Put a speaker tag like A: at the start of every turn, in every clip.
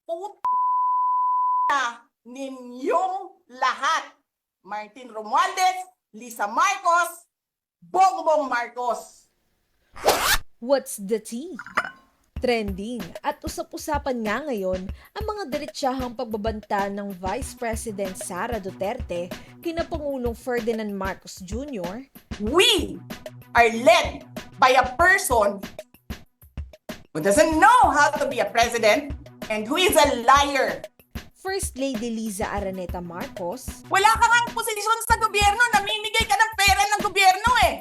A: puta ninyong lahat. Martin Romualdez, Lisa Marcos, Bongbong Marcos.
B: What's the tea? Trending at usap-usapan nga ngayon ang mga diretsahang pagbabanta ng Vice President Sara Duterte kina Pangulong Ferdinand Marcos Jr.
A: We are led by a person who doesn't know how to be a president and who is a liar.
B: First Lady Liza Araneta Marcos,
A: Wala ka nga posisyon sa gobyerno, namimigay ka ng pera ng gobyerno eh.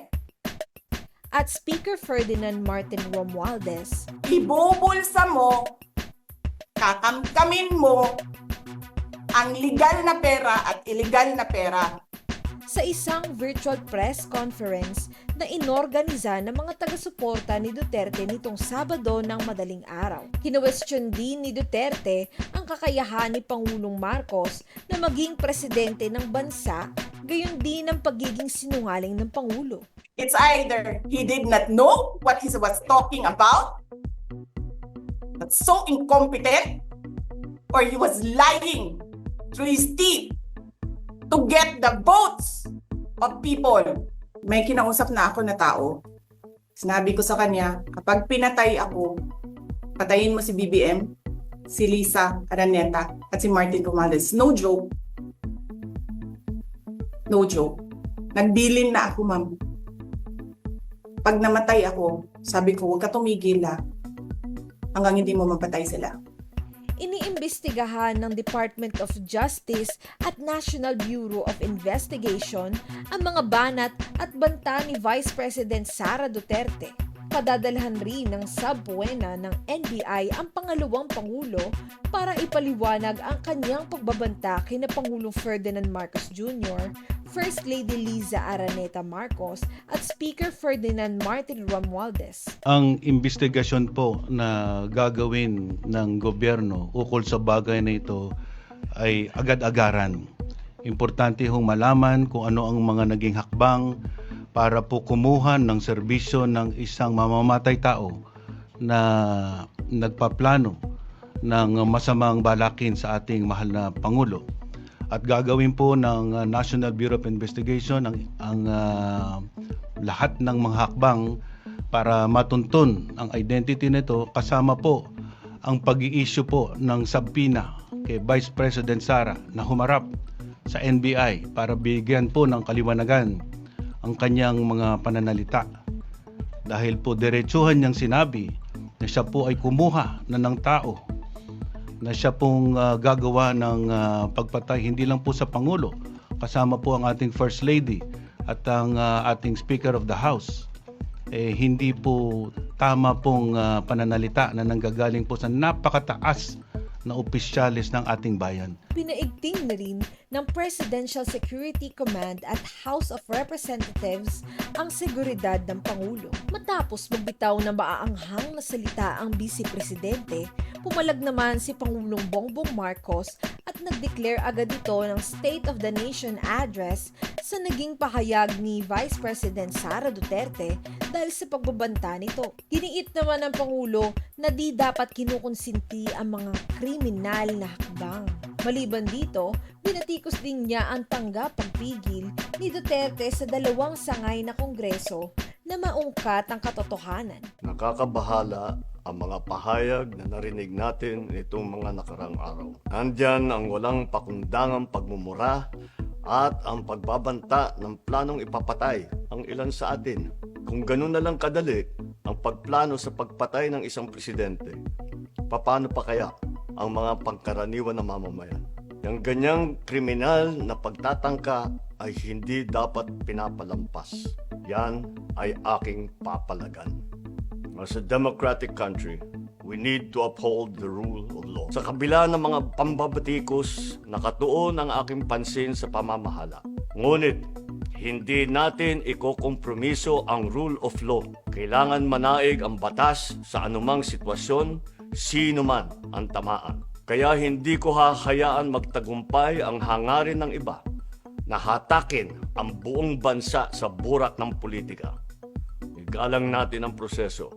B: at Speaker Ferdinand Martin Romualdez,
A: Ibubulsa mo, kakamkamin mo ang legal na pera at illegal na pera.
B: sa isang virtual press conference na inorganiza ng mga taga-suporta ni Duterte nitong Sabado ng madaling araw. Kinwestiyon din ni Duterte ang kakayahan ni Pangulong Marcos na maging presidente ng bansa, gayon din ang pagiging sinungaling ng Pangulo.
A: It's either he did not know what he was talking about, but so incompetent, or he was lying through his teeth to get the votes of people. May kinausap na ako na tao. Sinabi ko sa kanya, kapag pinatay ako, patayin mo si BBM, si Lisa Araneta, at si Martin Romualdez. No joke. No joke. Nagbilin na ako, ma'am. Pag namatay ako, sabi ko, huwag ka tumigil hanggang hindi mo mapatay sila.
B: Iniimbestigahan ng Department of Justice at National Bureau of Investigation ang mga banat at banta ni Vice President Sara Duterte. Padadalhan rin ng subpoena ng NBI ang pangalawang Pangulo para ipaliwanag ang kanyang pagbabanta kina Pangulong Ferdinand Marcos Jr., First Lady Liza Araneta Marcos at Speaker Ferdinand Martin Romualdez.
C: Ang investigasyon po na gagawin ng gobyerno ukol sa bagay na ito ay agad-agaran. Importante hong malaman kung ano ang mga naging hakbang para po kumuha ng serbisyo ng isang mamamatay tao na nagpaplano ng masamang balakin sa ating mahal na Pangulo. At gagawin po ng National Bureau of Investigation ang lahat ng mga hakbang para matuntun ang identity nito, kasama po ang pag-i-issue po ng subpoena kay Vice President Sara na humarap sa NBI para bigyan po ng kaliwanagan ang kanyang mga pananalita. Dahil po diretsuhan niyang sinabi na siya po ay kumuha na ng tao, na siya pong gagawa ng pagpatay hindi lang po sa Pangulo, kasama po ang ating First Lady at ang ating Speaker of the House. Hindi po tama pong pananalita na nanggagaling po sa napakataas na opisyalis ng ating bayan.
B: Pinaigting na rin ng Presidential Security Command at House of Representatives ang seguridad ng Pangulo. Matapos magbitaw ng maaanghang na salita ang Vice Presidente, pumalag naman si Pangulong Bongbong Marcos at nag-declare agad ito ng State of the Nation address sa naging pahayag ni Vice President Sara Duterte dahil sa pagbabanta nito. Giniit naman ng Pangulo na di dapat kinukonsinti ang mga kriminal na hakbang. Maliban dito, binatikos din niya ang tanggap-pagpigil ni Duterte sa dalawang sangay na kongreso na maungkat ang katotohanan.
D: Nakakabahala ang mga pahayag na narinig natin nitong mga nakarang araw. Nandyan ang walang pakundangang pagmumura at ang pagbabanta ng planong ipapatay ang ilan sa atin. Kung ganun na lang kadali ang pagplano sa pagpatay ng isang presidente, paano pa kaya ang mga pangkaraniwan na mamamayan? Yung ganyang kriminal na pagtatangka ay hindi dapat pinapalampas. Yan ay aking papalagan. As a democratic country, we need to uphold the rule of law. Sa kabila ng mga pambabatikos, nakatuon ang aking pansin sa pamamahala. Ngunit, hindi natin ikokompromiso ang rule of law. Kailangan manaig ang batas sa anumang sitwasyon, sino man ang tamaan. Kaya hindi ko hahayaan magtagumpay ang hangarin ng iba na hatakin ang buong bansa sa burak ng politika. Igalang natin ang proseso.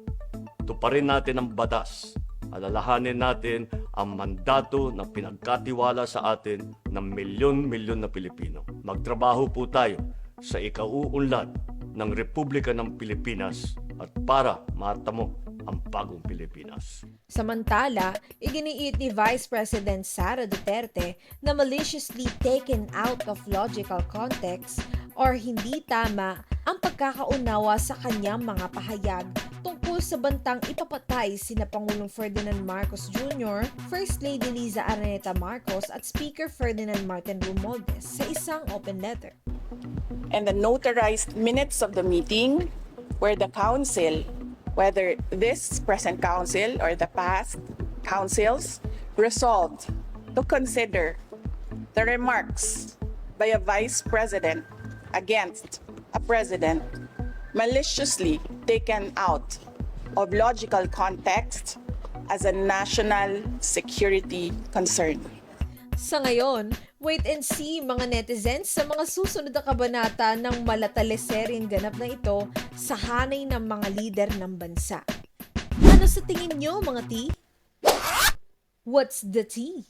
D: Tuparin natin ang batas alalahanin natin ang mandato na pinagkatiwala sa atin ng milyon-milyon na Pilipino. Magtrabaho po tayo sa ikauunlad ng Republika ng Pilipinas at para matamo ang bagong Pilipinas.
B: Samantala, iginiit ni Vice President Sara Duterte na maliciously taken out of logical context or hindi tama ang pagkakaunawa sa kanyang mga pahayag tungkol sa bantang ipapatay sina Pangulong Ferdinand Marcos Jr., First Lady Liza Araneta Marcos at Speaker Ferdinand Martin Romualdez sa isang open letter.
E: And the notarized minutes of the meeting where the council, whether this present council or the past councils, resolved to consider the remarks by a vice president against a president maliciously taken out of logical context as a national security concern.
B: Sa ngayon, wait and see mga netizens sa mga susunod na kabanata ng malataleseryeng ganap na ito sa hanay ng mga lider ng bansa. Ano sa tingin nyo mga T? What's the tea?